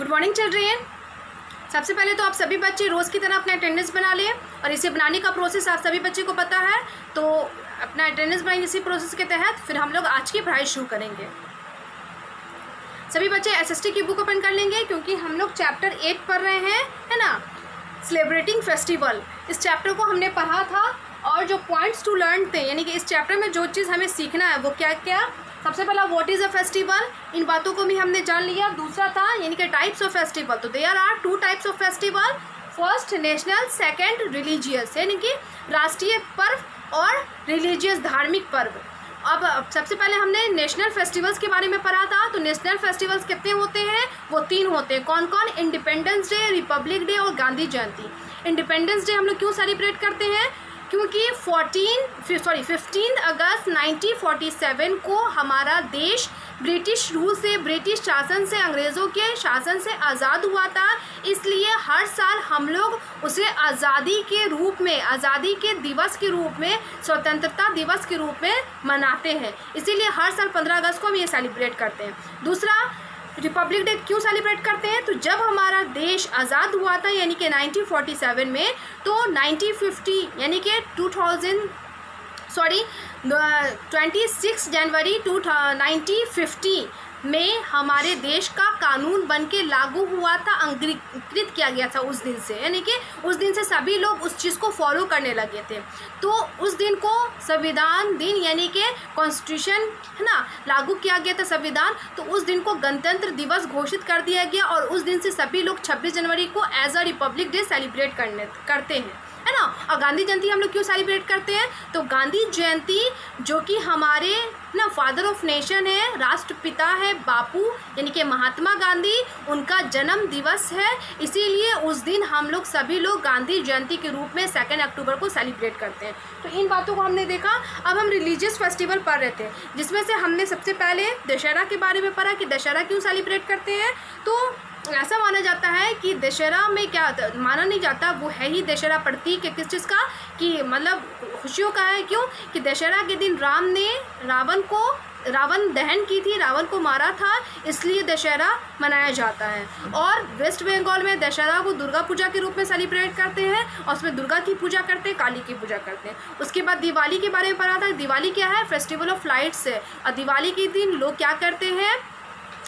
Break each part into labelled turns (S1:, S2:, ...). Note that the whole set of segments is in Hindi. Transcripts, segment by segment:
S1: Good morning children. सबसे पहले तो आप सभी बच्चे रोज़ की तरह अपना अटेंडेंस बना लें और इसे बनाने का प्रोसेस आप सभी बच्चे को पता है, तो अपना अटेंडेंस बनाएंगे। इसी प्रोसेस के तहत फिर हम लोग आज की पढ़ाई शुरू करेंगे। सभी बच्चे एसएसटी की बुक ओपन कर लेंगे क्योंकि हम लोग चैप्टर 8 पढ़ रहे हैं, है ना, सेलिब्रेटिंग फेस्टिवल। इस चैप्टर को हमने पढ़ा था और जो पॉइंट्स टू लर्न थे, यानी कि इस चैप्टर में जो चीज़ हमें सीखना है वो क्या क्या। सबसे पहला व्हाट इज़ अ फेस्टिवल, इन बातों को भी हमने जान लिया। दूसरा था यानी कि टाइप्स ऑफ फेस्टिवल, तो there are 2 types of festival, first national, second religious, यानी कि राष्ट्रीय पर्व और रिलीजियस धार्मिक पर्व। अब सबसे पहले हमने नेशनल फेस्टिवल्स के बारे में पढ़ा था। तो नेशनल फेस्टिवल्स कितने होते हैं? वो 3 होते हैं। कौन कौन? इंडिपेंडेंस डे, रिपब्लिक डे और गांधी जयंती। इंडिपेंडेंस डे हम लोग क्यों सेलिब्रेट करते हैं? क्योंकि 15 अगस्त 1947 को हमारा देश ब्रिटिश रूल से, ब्रिटिश शासन से, अंग्रेज़ों के शासन से आज़ाद हुआ था। इसलिए हर साल हम लोग उसे आज़ादी के रूप में, आज़ादी के दिवस के रूप में, स्वतंत्रता दिवस के रूप में मनाते हैं। इसीलिए हर साल 15 अगस्त को हम ये सेलिब्रेट करते हैं। दूसरा, रिपब्लिक डे क्यों सेलिब्रेट करते हैं? तो जब हमारा देश आज़ाद हुआ था यानी कि 1947 में, तो 1950 यानी कि 26 जनवरी 1950 में हमारे देश का कानून बन के लागू हुआ था, अंगीकृत किया गया था उस दिन से, यानी कि उस दिन से सभी लोग उस चीज़ को फॉलो करने लगे थे। तो उस दिन को संविधान दिन यानी कि कॉन्स्टिट्यूशन, है ना, लागू किया गया था संविधान। तो उस दिन को गणतंत्र दिवस घोषित कर दिया गया और उस दिन से सभी लोग 26 जनवरी को as a republic day celebrate करते हैं, है ना। और गांधी जयंती हम लोग क्यों सेलिब्रेट करते हैं? तो गांधी जयंती जो कि हमारे ना फादर ऑफ नेशन है, राष्ट्रपिता है बापू यानी कि महात्मा गांधी, उनका जन्म दिवस है। इसीलिए उस दिन हम लोग सभी लोग गांधी जयंती के रूप में 2 अक्टूबर को सेलिब्रेट करते हैं। तो इन बातों को हमने देखा। अब हम रिलीजियस फेस्टिवल पढ़ रहे थे, जिसमें से हमने सबसे पहले दशहरा के बारे में पढ़ा कि दशहरा क्यों सेलिब्रेट करते हैं। तो ऐसा माना जाता है कि दशहरा में क्या माना नहीं जाता, वो है ही दशहरा प्रतीक है किस चीज़ का, कि मतलब खुशियों का है। क्यों? कि दशहरा के दिन राम ने रावण दहन की थी, रावण को मारा था, इसलिए दशहरा मनाया जाता है। और वेस्ट बंगाल में दशहरा को दुर्गा पूजा के रूप में सेलिब्रेट करते हैं और उसमें दुर्गा की पूजा करते हैं, काली की पूजा करते हैं। उसके बाद दिवाली के बारे में पढ़ा था। दिवाली क्या है? फेस्टिवल ऑफ लाइट्स है। और दिवाली के दिन लोग क्या करते हैं?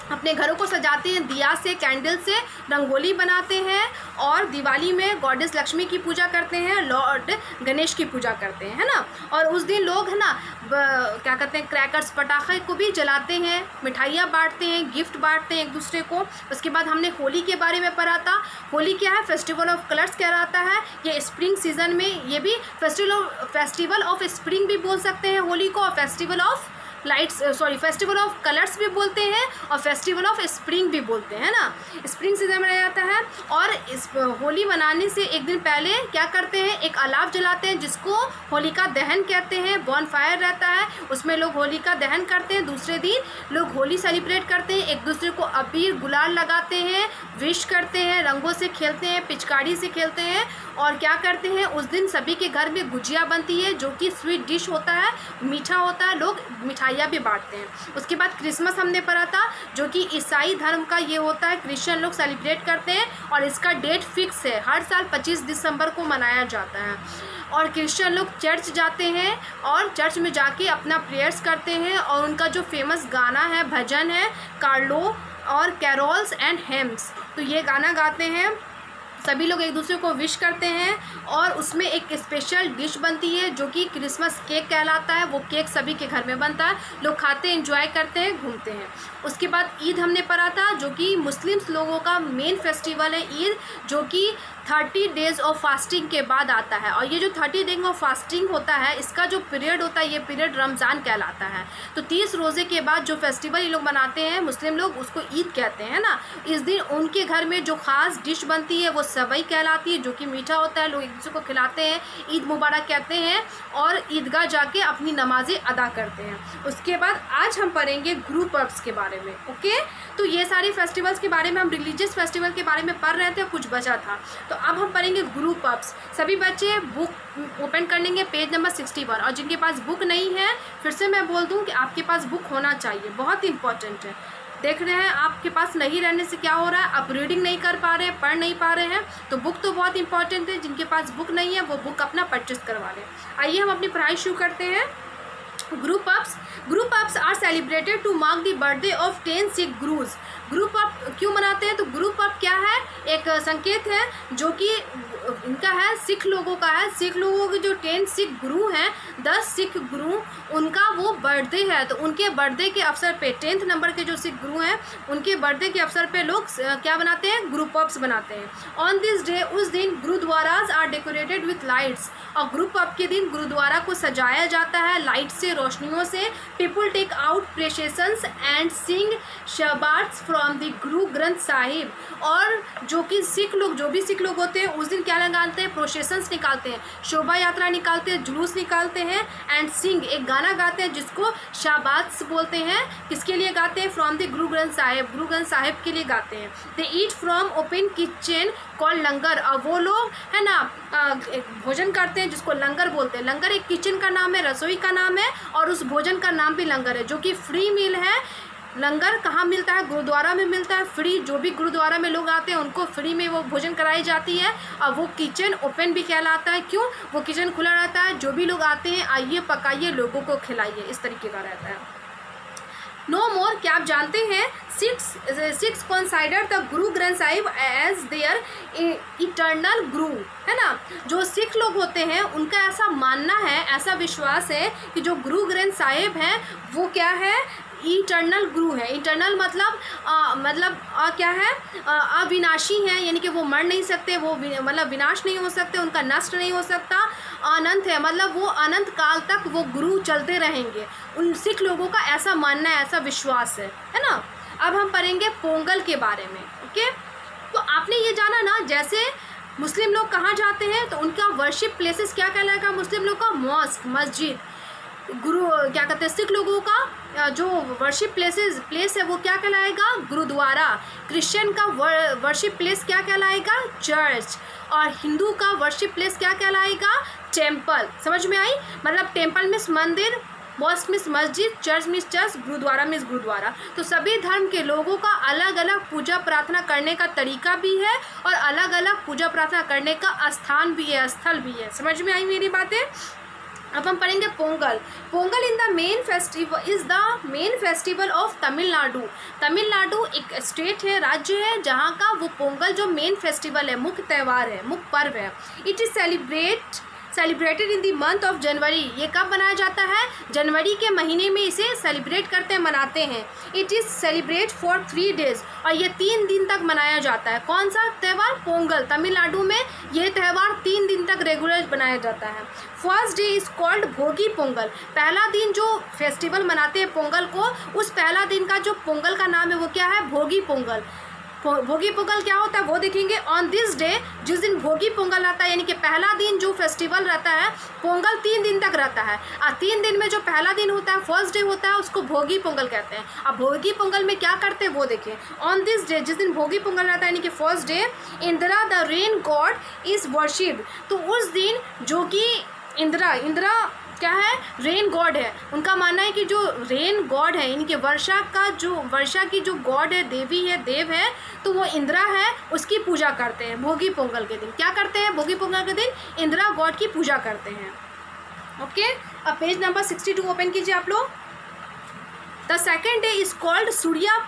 S1: अपने घरों को सजाते हैं, दिया से, कैंडल से रंगोली बनाते हैं और दिवाली में गॉडेस लक्ष्मी की पूजा करते हैं, लॉर्ड गणेश की पूजा करते हैं, है ना। और उस दिन लोग, है ना, क्या कहते हैं, क्रैकर्स, पटाखे को भी जलाते हैं, मिठाइयाँ बांटते हैं, गिफ्ट बांटते हैं एक दूसरे को। उसके बाद हमने होली के बारे में पढ़ा था। होली क्या है? फेस्टिवल ऑफ कलर्स कहलाता है। ये स्प्रिंग सीजन में, ये भी फेस्टिवल ऑफ स्प्रिंग भी बोल सकते हैं होली को, और festival of festival of colours भी बोलते हैं और फेस्टिवल ऑफ स्प्रिंग भी बोलते हैं, ना। स्प्रिंग सीजन मनाया जाता है। और इस होली मनाने से एक दिन पहले क्या करते हैं? एक अलाव जलाते हैं जिसको होलिका दहन कहते हैं। बॉनफायर रहता है, उसमें लोग होलिका दहन करते हैं। दूसरे दिन लोग होली सेलिब्रेट करते हैं, एक दूसरे को अबीर गुलाल लगाते हैं, विश करते हैं, रंगों से खेलते हैं, पिचकारी से खेलते हैं। और क्या करते हैं? उस दिन सभी के घर में गुजिया बनती है जो कि स्वीट डिश होता है, मीठा होता है, लोग मिठाइयाँ भी बांटते हैं। उसके बाद क्रिसमस हमने पढ़ा था, जो कि ईसाई धर्म का ये होता है, क्रिश्चियन लोग सेलिब्रेट करते हैं और इसका डेट फिक्स है, हर साल 25 दिसंबर को मनाया जाता है। और क्रिश्चियन लोग चर्च जाते हैं और चर्च में जाके अपना प्रेयर्स करते हैं और उनका जो फेमस गाना है, भजन है, कार्लो और कैरोल्स एंड हेम्स, तो ये गाना गाते हैं। सभी लोग एक दूसरे को विश करते हैं और उसमें एक स्पेशल डिश बनती है जो कि क्रिसमस केक कहलाता है। वो केक सभी के घर में बनता है, लोग खाते हैं, एंजॉय करते हैं, घूमते हैं। उसके बाद ईद हमने पढ़ा था, जो कि मुस्लिम्स लोगों का मेन फेस्टिवल है ईद, जो कि 30 डेज़ ऑफ फास्टिंग के बाद आता है। और ये जो 30 डेज ऑफ फास्टिंग होता है, इसका जो पीरियड होता है, ये पीरियड रमज़ान कहलाता है। तो 30 रोज़े के बाद जो फेस्टिवल ये लोग मनाते हैं मुस्लिम लोग, उसको ईद कहते हैं, ना। इस दिन उनके घर में जो ख़ास डिश बनती है वो सवई कहलाती है, जो कि मीठा होता है, लोग एक दूसरे को खिलाते हैं, ईद मुबारक कहते हैं और ईदगाह जाके अपनी नमाज़ें अदा करते हैं। उसके बाद आज हम पढ़ेंगे गुरु पर्व्स के बारे में, ओके। तो ये सारे फेस्टिवल्स के बारे में, हम रिलीजियस फेस्टिवल के बारे में पढ़ रहे थे, कुछ बचा था। तो अब हम पढ़ेंगे गुरु पर्व्स। सभी बच्चे बुक ओपन कर लेंगे, पेज नंबर 61। और जिनके पास बुक नहीं है, फिर से मैं बोल दूं कि आपके पास बुक होना चाहिए, बहुत इंपॉर्टेंट है। देख रहे हैं आपके पास नहीं रहने से क्या हो रहा है, आप रीडिंग नहीं कर पा रहे हैं, पढ़ नहीं पा रहे हैं, तो बुक तो बहुत इंपॉर्टेंट है। जिनके पास बुक नहीं है वो बुक अपना परचेस करवा लें। आइए हम अपनी पढ़ाई शुरू करते हैं। Gurpurabs are celebrated to mark the birthday of 10 Sikh gurus. Gurpurab क्यों मनाते हैं? तो ग्रुप अप क्या है? एक संकेत है जो कि इनका है, सिख लोगों का है। सिख लोगों के जो 10 सिख गुरु हैं, 10 सिख गुरु, उनका वो बर्थडे है। तो उनके बर्थडे के अवसर पे 10th नंबर के जो सिख गुरु हैं उनके बर्थडे के अवसर पे लोग क्या बनाते हैं? ग्रुप अप्स बनाते हैं। ऑन दिस डे, उस दिन gurdwaras are decorated with lights. और ग्रुप अप के दिन गुरुद्वारा को सजाया जाता है लाइट से, रोशनियों से। People take out processions and sing shabads from the Guru Granth Sahib. और जो कि सिख लोग, जो भी सिख लोग होते हैं उस दिन क्या लगाते हैं? प्रोसेशंस निकालते हैं, शोभा यात्रा निकालते हैं, जुलूस निकालते हैं। एंड सिंग, एक गाना गाते हैं जिसको शाबात्स बोलते हैं। किसके लिए गाते हैं? फ्रॉम द गुरु ग्रंथ साहिब, गुरु ग्रंथ साहिब के लिए गाते हैं। They eat from open kitchen called langar. और वो लोग है ना भोजन करते हैं जिसको लंगर बोलते हैं। लंगर एक किचन का नाम है, रसोई का नाम है, और उस भोजन का नाम भी लंगर है, जो कि फ्री मील है। लंगर कहाँ मिलता है? गुरुद्वारा में मिलता है फ्री। जो भी गुरुद्वारा में लोग आते हैं उनको फ्री में वो भोजन कराई जाती है। और वो किचन ओपन भी कहलाता है। क्यों? वो किचन खुला रहता है, जो भी लोग आते हैं आइए पकाइए, लोगों को खिलाइए, इस तरीके का रहता है। नो मोर, क्या आप जानते हैं six consider the Guru Granth Sahib as there eternal गुरु, है ना। जो सिख लोग होते हैं उनका ऐसा मानना है, ऐसा विश्वास है कि जो गुरु ग्रंथ साहिब हैं वो क्या है? इटर्नल गुरु है। इटर्नल मतलब क्या है? अविनाशी हैं, यानी कि वो मर नहीं सकते, वो मतलब विनाश नहीं हो सकते, उनका नष्ट नहीं हो सकता। अनंत है, मतलब वो अनंत काल तक वो गुरु चलते रहेंगे। उन सिख लोगों का ऐसा मानना है, ऐसा विश्वास है ना। अब हम पढ़ेंगे पोंगल के बारे में। ओके, तो आपने ये जाना ना, जैसे मुस्लिम लोग कहाँ जाते हैं तो उनका वर्शिप प्लेसेस क्या कहलाएगा? मुस्लिम लोग का मॉस्क, मस्जिद। गुरु क्या कहते हैं? सिख लोगों का जो वर्शिप प्लेस है वो क्या कहलाएगा? गुरुद्वारा। क्रिश्चियन का वर्शिप प्लेस क्या कहलाएगा? चर्च। और हिंदू का वर्शिप प्लेस क्या कहलाएगा? टेम्पल। समझ में आई? मतलब टेम्पल मीन्स मंदिर, मॉस्क मीन्स मस्जिद, church means church, gurdwara means gurdwara. तो सभी धर्म के लोगों का अलग अलग पूजा प्रार्थना करने का तरीका भी है और अलग अलग पूजा प्रार्थना करने का स्थान भी है, स्थल भी है। समझ में आई मेरी बातें? अब हम पढ़ेंगे Pongal. Pongal is the main festival of Tamil Nadu. Tamil Nadu एक स्टेट है, राज्य है, जहाँ का वो पोंगल जो मेन फेस्टिवल है, मुख्य त्यौहार है, मुख्य पर्व है। It is celebrated in the month of January. ये कब मनाया जाता है? जनवरी के महीने में इसे सेलिब्रेट करते हैं, मनाते हैं। It is celebrate for 3 days, और ये 3 दिन तक मनाया जाता है। कौन सा त्यौहार? पोंगल। तमिलनाडु में ये त्यौहार 3 दिन तक रेगुलर बनाया जाता है। फर्स्ट डे इज़ कॉल्ड भोगी पोंगल। पहला दिन जो फेस्टिवल मनाते हैं पोंगल को, उस पहला दिन का जो पोंगल का नाम है वो क्या है? भोगी पोंगल। भोगी पोंगल क्या होता है वो देखेंगे। ऑन दिस डे, जिस दिन भोगी पोंगल आता है, यानी कि पहला दिन जो फेस्टिवल रहता है, पोंगल 3 दिन तक रहता है। और 3 दिन में जो पहला दिन होता है, फर्स्ट डे होता है, उसको भोगी पोंगल कहते हैं। अब भोगी पोंगल में क्या करते हैं वो देखिए। ऑन दिस डे, जिस दिन भोगी पोंगल रहता है यानी कि first day, Indira the rain God is worshipped. तो उस दिन जो कि इंदिरा क्या है? रेन गॉड है। उनका मानना है कि जो रेन गॉड है, इनके वर्षा की जो गॉड है, देवी है, देव है, तो वो इंदिरा है, उसकी पूजा करते हैं भोगी पोंगल के दिन। क्या करते हैं? भोगी पोंगल के दिन इंदिरा गॉड की पूजा करते हैं। ओके, अब पेज नंबर 62 ओपन कीजिए आप लोग। The second day is called Surya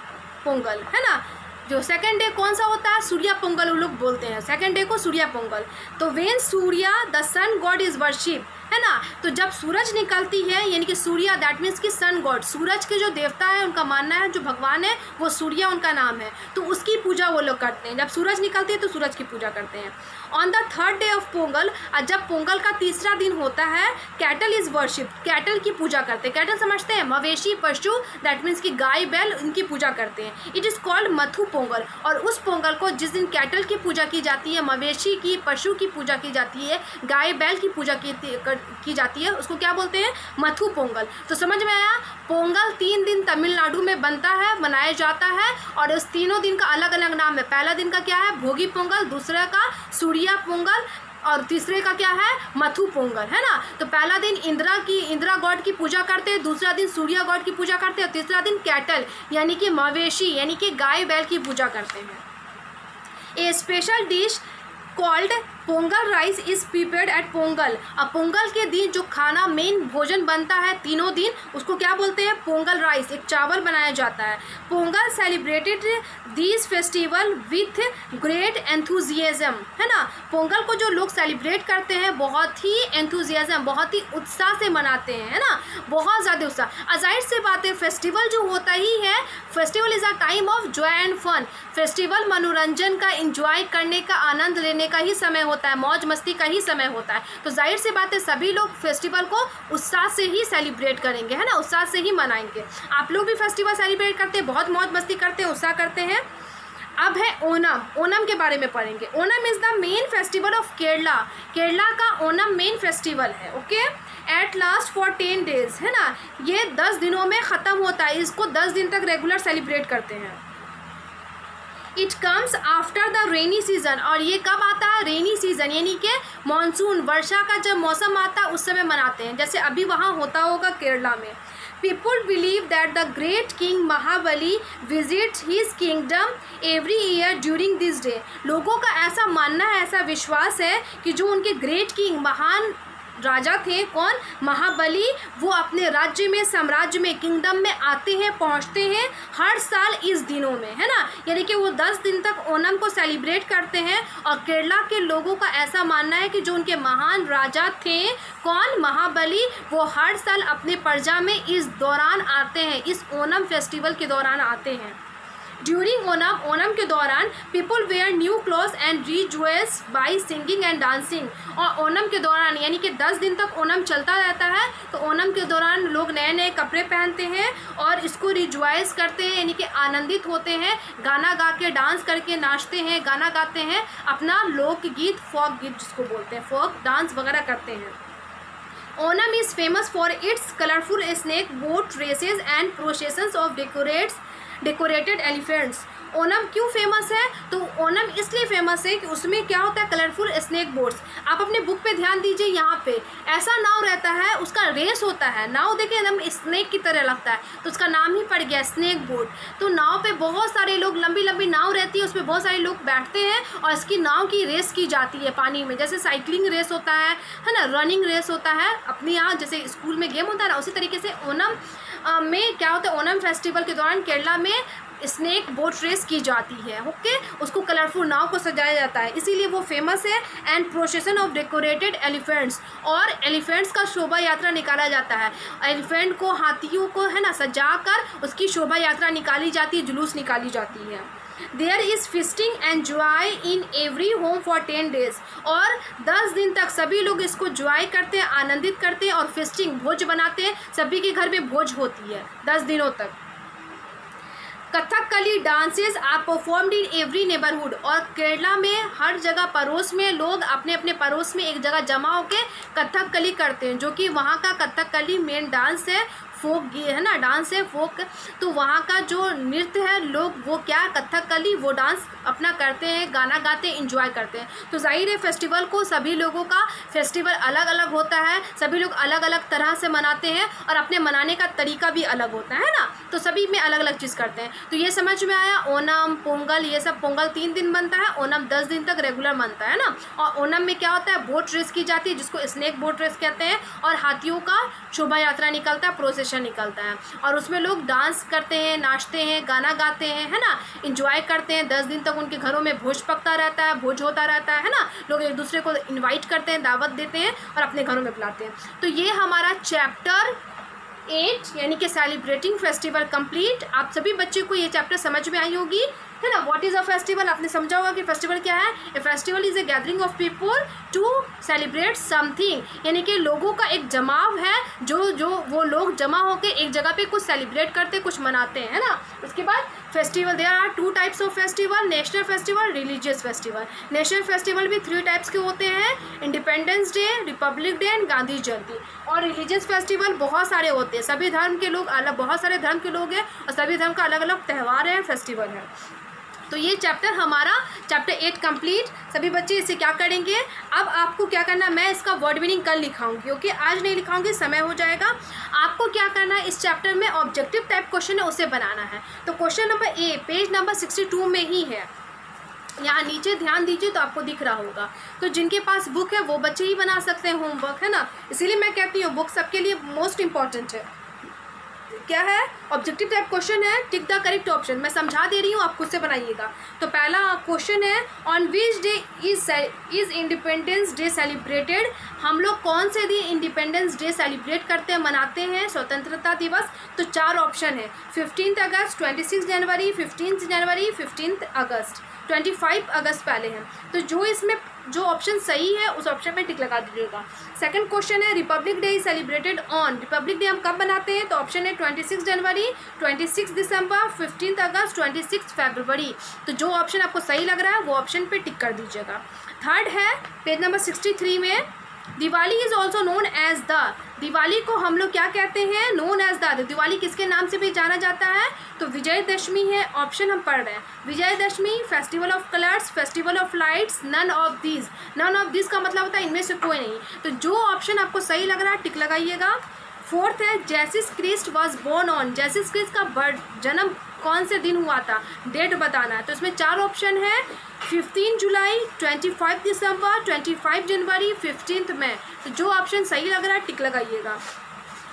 S1: Pongal, है ना। जो सेकेंड डे कौन सा होता है? सूर्या पोंगल वो लोग बोलते हैं, सेकेंड डे को सूर्या पोंगल। तो when Surya the sun god is worship, है ना। तो जब सूरज निकलती है, यानी कि सूर्या, दैट मीन्स कि सन गॉड, सूरज के जो देवता है उनका मानना है, जो भगवान है वो सूर्या उनका नाम है, तो उसकी पूजा वो लोग करते हैं। जब सूरज निकलती है तो सूरज की पूजा करते हैं। On the third day of Pongal, जब पोंगल का तीसरा दिन होता है, कैटल इज वर्शिप, कैटल की पूजा करते हैं। कैटल समझते हैं? मवेशी, पशु, दैट मीन्स कि गाय बैल, इनकी पूजा करते हैं। It is called Mattu Pongal. और उस पोंगल को जिस दिन कैटल की पूजा की जाती है, मवेशी की, पशु की पूजा की जाती है, गाय बैल की पूजा की जाती है, उसको क्या बोलते हैं? मथु पोंगल। तो समझ में आया? पोंगल 3 दिन तमिलनाडु में बनता है, मनाया जाता है, और उस तीनों दिन का अलग अलग नाम है। पहला दिन का क्या है? भोगी पोंगल, दूसरा का सूर्या पोंगल, और तीसरे का क्या है, मथु पोंगल, है ना। तो पहला दिन इंदिरा गॉड की पूजा करते हैं, दूसरा दिन सूर्य गॉड की पूजा करते हैं और तीसरा दिन कैटल यानी कि मवेशी यानी कि गाय बैल की पूजा करते हैं। A special dish called Pongal rice is prepared at Pongal. अब पोंगल के दिन जो खाना मेन भोजन बनता है तीनों दिन, उसको क्या बोलते हैं, पोंगल राइस, एक चावल बनाया जाता है। Pongal celebrated this festival with great enthusiasm, है ना। पोंगल को जो लोग सेलिब्रेट करते हैं बहुत ही एंथुजियाज्म, बहुत ही उत्साह से मनाते हैं, है ना, बहुत ज़्यादा उत्साह। जाहिर सी बात है फेस्टिवल जो होता ही है, festival is a time of joy and fun. Festival मनोरंजन का, इंजॉय करने का, आनंद लेने का ही समय होता है, मौज मस्ती का ही समय होता है। तो जाहिर सी बात है सभी लोग फेस्टिवल को उत्साह से ही सेलिब्रेट करेंगे, है ना, उत्साह से ही मनाएंगे। आप लोग भी फेस्टिवल सेलिब्रेट करते हैं, बहुत मौज मस्ती करते हैं, उत्साह करते हैं। अब है ओनम, ओनम के बारे में पढ़ेंगे। Onam is the main festival of Kerala. Kerala का ओनम मेन फेस्टिवल है, okay. At last for 10 days, है ना, ये 10 दिनों में ख़त्म होता है, इसको 10 दिन तक रेगुलर सेलिब्रेट करते हैं। It comes after the rainy season, और ये कब आता है, रेनी सीजन यानी कि मानसून, वर्षा का जब मौसम आता है उस समय मनाते हैं, जैसे अभी वहाँ होता होगा केरला में। People believe that the great king Mahabali visits his kingdom every year during this day. लोगों का ऐसा मानना है, ऐसा विश्वास है कि जो उनके ग्रेट किंग, महान राजा थे, कौन, महाबली, वो अपने राज्य में, साम्राज्य में, किंगडम में आते हैं, पहुंचते हैं हर साल इस दिनों में, है ना। यानी कि वो 10 दिन तक ओनम को सेलिब्रेट करते हैं। और केरला के लोगों का ऐसा मानना है कि जो उनके महान राजा थे, कौन, महाबली, वो हर साल अपने प्रजा में इस दौरान आते हैं, इस ओनम फेस्टिवल के दौरान आते हैं। ड्यूरिंग ओनम, ओनम के दौरान people wear new clothes and rejoice by singing and dancing. और ओनम के दौरान यानी कि 10 दिन तक ओनम चलता रहता है, तो ओनम के दौरान लोग नए नए कपड़े पहनते हैं और इसको रिजॉयस करते हैं यानी कि आनंदित होते हैं, गाना गा के, डांस करके नाचते हैं, गाना गाते हैं, अपना लोकगीत, फोक गीत जिसको बोलते हैं, फोक डांस वगैरह करते हैं। Onam is famous for its colourful snake boat races and processions of decorated elephants. Onam क्यों फेमस है, तो ओनम इसलिए फेमस है कि उसमें क्या होता है, कलरफुल स्नेक बोट्स। आप अपने बुक पे ध्यान दीजिए, यहाँ पे ऐसा नाव रहता है, उसका रेस होता है, नाव देखिए एकदम स्नेक की तरह लगता है, तो उसका नाम ही पड़ गया स्नेक बोट। तो नाव पे बहुत सारे लोग, लंबी लंबी नाव रहती है, उसमें बहुत सारे लोग बैठते हैं और इसकी नाव की रेस की जाती है पानी में, जैसे साइकिलिंग रेस होता है ना, रनिंग रेस होता है अपने यहाँ जैसे स्कूल में गेम होता है ना, उसी तरीके से ओनम में क्या होता है, ओनम फेस्टिवल के दौरान केरला में स्नेक बोट रेस की जाती है, ओके। उसको कलरफुल नाव को सजाया जाता है, इसीलिए वो फेमस है। And procession of decorated elephants, और एलिफेंट्स का शोभा यात्रा निकाला जाता है। एलिफेंट को, हाथियों को, है ना, सजाकर उसकी शोभा यात्रा निकाली जाती है, जुलूस निकाली जाती है। There is feasting and joy in every home for 10 days, और 10 दिन तक सभी लोग इसको जॉय करते हैं, आनंदित करते हैं, और फिस्टिंग, भोज बनाते हैं, सभी के घर में भोज होती है 10 दिनों तक। Kathakali dances are performed in every neighbourhood, और केरला में हर जगह पड़ोस में लोग अपने अपने पड़ोस में एक जगह जमा होकर कथकली करते हैं, जो कि वहाँ का कथकली मेन डांस है, फोक है ना, डांस है फोक। तो वहाँ का जो नृत्य है, लोग वो क्या, कथकली, वो डांस अपना करते हैं, गाना गाते हैं, इंजॉय करते हैं। तो जाहिर है फेस्टिवल को, सभी लोगों का फेस्टिवल अलग अलग होता है, सभी लोग अलग अलग तरह से मनाते हैं और अपने मनाने का तरीका भी अलग होता है ना, तो सभी में अलग अलग चीज़ करते हैं। तो ये समझ में आया, ओनम, पोंगल, ये सब। पोंगल 3 दिन बनता है, ओनम 10 दिन तक रेगुलर बनता है ना। और ओनम में क्या होता है, बोट रेस की जाती है, जिसको स्नेक बोट रेस कहते हैं, और हाथियों का शोभा यात्रा निकलता है, प्रोसेशन निकलता है, और उसमें लोग डांस करते हैं, नाचते हैं, गाना गाते हैं, है ना, इंजॉय करते हैं। 10 दिन तक उनके घरों में भोज पकता रहता है, भोज होता रहता है ना, लोग एक दूसरे को इनवाइट करते हैं, दावत देते हैं और अपने घरों में बुलाते हैं। तो ये हमारा चैप्टर 8 यानी कि सेलिब्रेटिंग फेस्टिवल कंप्लीट। आप सभी बच्चे को ये चैप्टर समझ में आई होगी, है ना। व्हाट इज़ अ फेस्टिवल, आपने समझा होगा कि फेस्टिवल क्या है। A festival is a gathering of people to celebrate something, यानी कि लोगों का एक जमाव है, जो वो लोग जमा होकर एक जगह पे कुछ सेलिब्रेट करते, कुछ मनाते हैं, है ना। उसके बाद festival, there are 2 types of festival, national festival, religious festival. National festival भी 3 टाइप्स के होते हैं, Independence Day, Republic Day and Gandhi Jayanti. और रिलीजियस फेस्टिवल बहुत सारे होते हैं, सभी धर्म के लोग अलग, बहुत सारे धर्म के लोग हैं और सभी धर्म का अलग अलग त्यौहार है, फेस्टिवल है। तो ये चैप्टर हमारा चैप्टर 8 कंप्लीट। सभी बच्चे इसे क्या करेंगे, अब आपको क्या करना है, मैं इसका वर्ड मीनिंग कल लिखाऊंगी, ओके, आज नहीं लिखाऊंगी, समय हो जाएगा। आपको क्या करना है, इस चैप्टर में ऑब्जेक्टिव टाइप क्वेश्चन है उसे बनाना है। तो क्वेश्चन नंबर ए पेज नंबर 62 में ही है, यहाँ नीचे ध्यान दीजिए तो आपको दिख रहा होगा। तो जिनके पास बुक है वो बच्चे ही बना सकते हैं, होमवर्क है ना, इसीलिए मैं कहती हूँ बुक सबके लिए मोस्ट इंपॉर्टेंट है। क्या है, ऑब्जेक्टिव टाइप क्वेश्चन है, टिक द करेक्ट ऑप्शन। मैं समझा दे रही हूँ, आप खुद से बनाइएगा। तो पहला क्वेश्चन है, on which day is independence day celebrated. हम लोग कौन से दिन इंडिपेंडेंस डे सेलिब्रेट करते हैं, मनाते हैं, स्वतंत्रता दिवस। तो 4 ऑप्शन है, 15 अगस्त, 26 जनवरी, 15 जनवरी, 15 अगस्त, 25 अगस्त पहले हैं। तो जो इसमें जो ऑप्शन सही है उस ऑप्शन पे टिक लगा दीजिएगा। सेकंड क्वेश्चन है, Republic day is celebrated on. Republic day हम कब बनाते हैं, तो ऑप्शन है 26 जनवरी, 26 दिसंबर, 15 अगस्त, 26 फरवरी। तो जो ऑप्शन आपको सही लग रहा है वो ऑप्शन पे टिक कर दीजिएगा। थर्ड है पेज नंबर 63 में, Diwali is also known as the. Diwali को हम लोग क्या कहते हैं, नोन एज द। दिवाली किसके नाम से भी जाना जाता है, तो विजयदशमी है। ऑप्शन हम पढ़ रहे हैं, Vijayadashami, festival of colours, festival of lights, none of these. None of this का मतलब होता है इनमें से कोई नहीं। तो जो ऑप्शन आपको सही लग रहा है टिक लगाइएगा। फोर्थ है, Jesus Christ was born on. Jesus Christ का जन्म कौन से दिन हुआ था, डेट बताना है। तो इसमें 4 ऑप्शन है, 15 जुलाई, 25 दिसंबर, 25 जनवरी, 15 मई। तो जो ऑप्शन सही लग रहा है टिक लगाइएगा।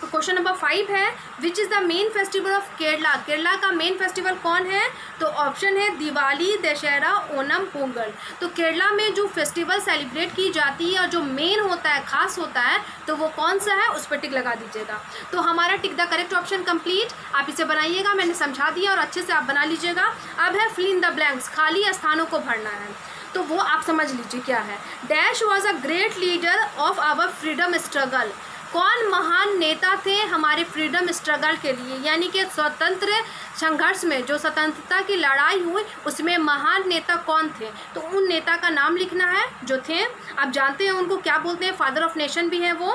S1: तो क्वेश्चन नंबर 5 है, which is the main festival of Kerala. Kerala का मेन फेस्टिवल कौन है, तो ऑप्शन है दिवाली, दशहरा, ओणम, पोंगल। तो केरला में जो फेस्टिवल सेलिब्रेट की जाती है और जो मेन होता है, खास होता है, तो वो कौन सा है उस पर टिक लगा दीजिएगा। तो हमारा tick the correct option complete. आप इसे बनाइएगा, मैंने समझा दिया और अच्छे से आप बना लीजिएगा। अब है फिल इन द ब्लैंक्स, खाली स्थानों को भरना है। तो वो आप समझ लीजिए क्या है। Dash was a great leader of our freedom struggle. कौन महान नेता थे हमारे फ्रीडम स्ट्रगल के लिए, यानी कि स्वतंत्र संघर्ष में जो स्वतंत्रता की लड़ाई हुई उसमें महान नेता कौन थे। तो उन नेता का नाम लिखना है जो थे, आप जानते हैं उनको क्या बोलते हैं, फादर ऑफ नेशन भी है वो,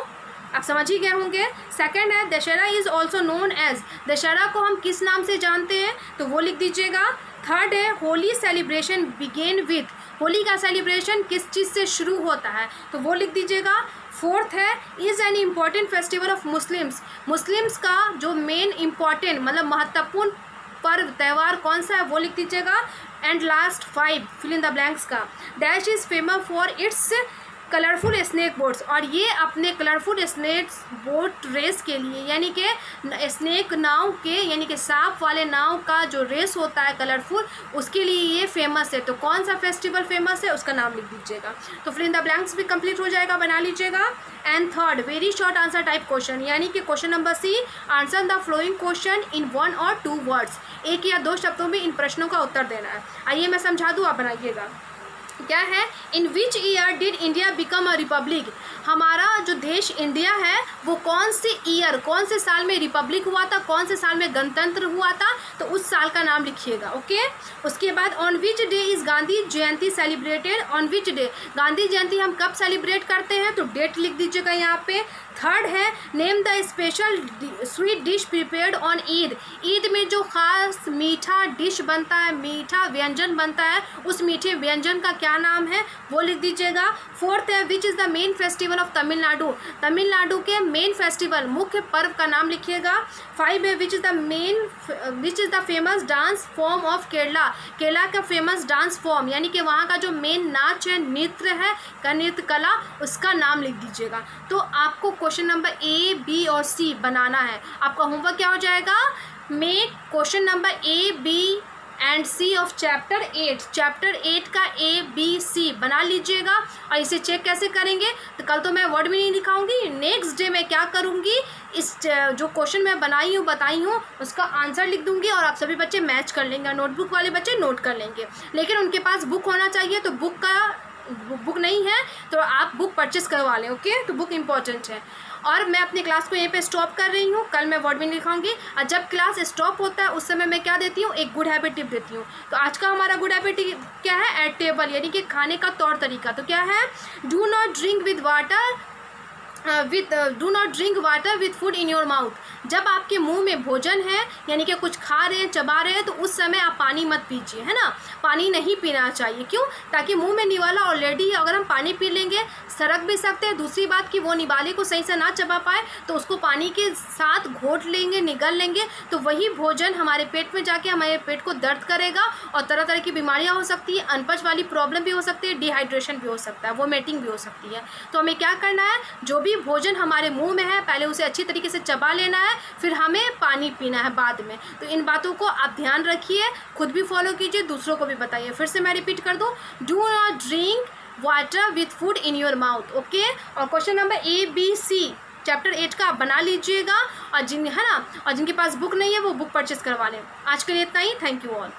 S1: आप समझ ही गए होंगे। सेकंड है, Dussehra is also known as. Dussehra को हम किस नाम से जानते हैं, तो वो लिख दीजिएगा। थर्ड है, Holi celebration begin with. Holi का सेलिब्रेशन किस चीज़ से शुरू होता है, तो वो लिख दीजिएगा। फोर्थ है, is an important festival of Muslims. Muslims का जो मेन इम्पॉर्टेंट मतलब महत्वपूर्ण पर्व त्यौहार कौन सा है वो लिख दीजिएगा। And last 5 fill in the blanks का, dash is famous for its colourful snake boats. और ये अपने कलरफुल स्नेक बोट रेस के लिए, यानी कि स्नेक नाव के, यानी कि सांप वाले नाव का जो रेस होता है कलरफुल, उसके लिए ये फेमस है। तो कौन सा फेस्टिवल फेमस है उसका नाम लिख दीजिएगा। तो फिल इन द ब्लैंक्स भी कंप्लीट हो जाएगा, बना लीजिएगा। And third, very short answer type question, यानी कि question number C, answer the following question in 1 और 2 वर्ड्स। 1 या 2 शब्दों में इन प्रश्नों का उत्तर देना है। आइए मैं समझा दूँ, आप बनाइएगा। क्या है, in which year did India become a republic. हमारा जो देश इंडिया है वो कौन से ईयर, कौन से साल में रिपब्लिक हुआ था, कौन से साल में गणतंत्र हुआ था, तो उस साल का नाम लिखिएगा, ओके। उसके बाद on which day is Gandhi Jayanti celebrated. On which day, Gandhi Jayanti हम कब सेलिब्रेट करते हैं, तो डेट लिख दीजिएगा यहाँ पे। थर्ड है, name the special sweet dish prepared on Eid. Eid में जो खास मीठा डिश बनता है, मीठा व्यंजन बनता है, उस मीठे व्यंजन का क्या नाम है वो लिख दीजिएगा। फोर्थ है, which is the main festival of Tamil Nadu. Tamil Nadu के मेन फेस्टिवल, मुख्य पर्व का नाम लिखिएगा। 5 है, which is the famous dance form of Kerala. Kerala का फेमस डांस फॉर्म, यानी कि वहाँ का जो मेन नाच है, नृत्य है, का नृत्य कला, उसका नाम लिख दीजिएगा। तो आपको क्वेश्चन नंबर ए, बी और सी बनाना है। आपका होमवर्क क्या हो जाएगा, make question number A, B and C of chapter 8। Chapter 8 का ए, बी, सी बना लीजिएगा। और इसे चेक कैसे करेंगे, तो कल तो मैं वर्ड में नहीं दिखाऊंगी, नेक्स्ट डे मैं क्या करूंगी, इस जो क्वेश्चन मैं बताई हूँ उसका आंसर लिख दूंगी और आप सभी बच्चे मैच कर लेंगे। नोटबुक वाले बच्चे नोट कर लेंगे, लेकिन उनके पास बुक होना चाहिए। तो बुक नहीं है तो आप बुक परचेस करवा लें, ओके। तो बुक इम्पॉर्टेंट है। और मैं अपनी क्लास को यहीं पे स्टॉप कर रही हूँ, कल मैं वर्ड में लिखाऊंगी। और जब क्लास स्टॉप होता है उस समय मैं क्या देती हूँ, एक गुड हैबिट टिप देती हूँ। तो आज का हमारा गुड हैबिट क्या है, एट टेबल, यानी कि खाने का तौर तरीका। तो क्या है, do not drink with water do not drink water with food in your mouth. जब आपके मुंह में भोजन है यानी कि कुछ खा रहे हैं, चबा रहे हैं, तो उस समय आप पानी मत पीजिए, है ना। पानी नहीं पीना चाहिए। क्यों? ताकि मुंह में निवाला ऑलरेडी, अगर हम पानी पी लेंगे सरक भी सकते हैं। दूसरी बात कि वो निवाले को सही से ना चबा पाए तो उसको पानी के साथ घोट लेंगे, निगल लेंगे, तो वही भोजन हमारे पेट में जाके हमारे पेट को दर्द करेगा और तरह तरह की बीमारियाँ हो सकती है, अनपच वाली प्रॉब्लम भी हो सकती है, डिहाइड्रेशन भी हो सकता है, वोमिटिंग भी हो सकती है। तो हमें क्या करना है, जो भी भोजन हमारे मुंह में है पहले उसे अच्छी तरीके से चबा लेना है, फिर हमें पानी पीना है बाद में। तो इन बातों को आप ध्यान रखिए, खुद भी फॉलो कीजिए, दूसरों को भी बताइए। फिर से मैं रिपीट कर दूँ, do not drink water with food in your mouth. Okay. और क्वेश्चन नंबर ABC चैप्टर 8 का आप बना लीजिएगा, और है ना, और जिनके पास बुक नहीं है वो बुक परचेस करवा लें। आज के लिए इतना ही। Thank you all.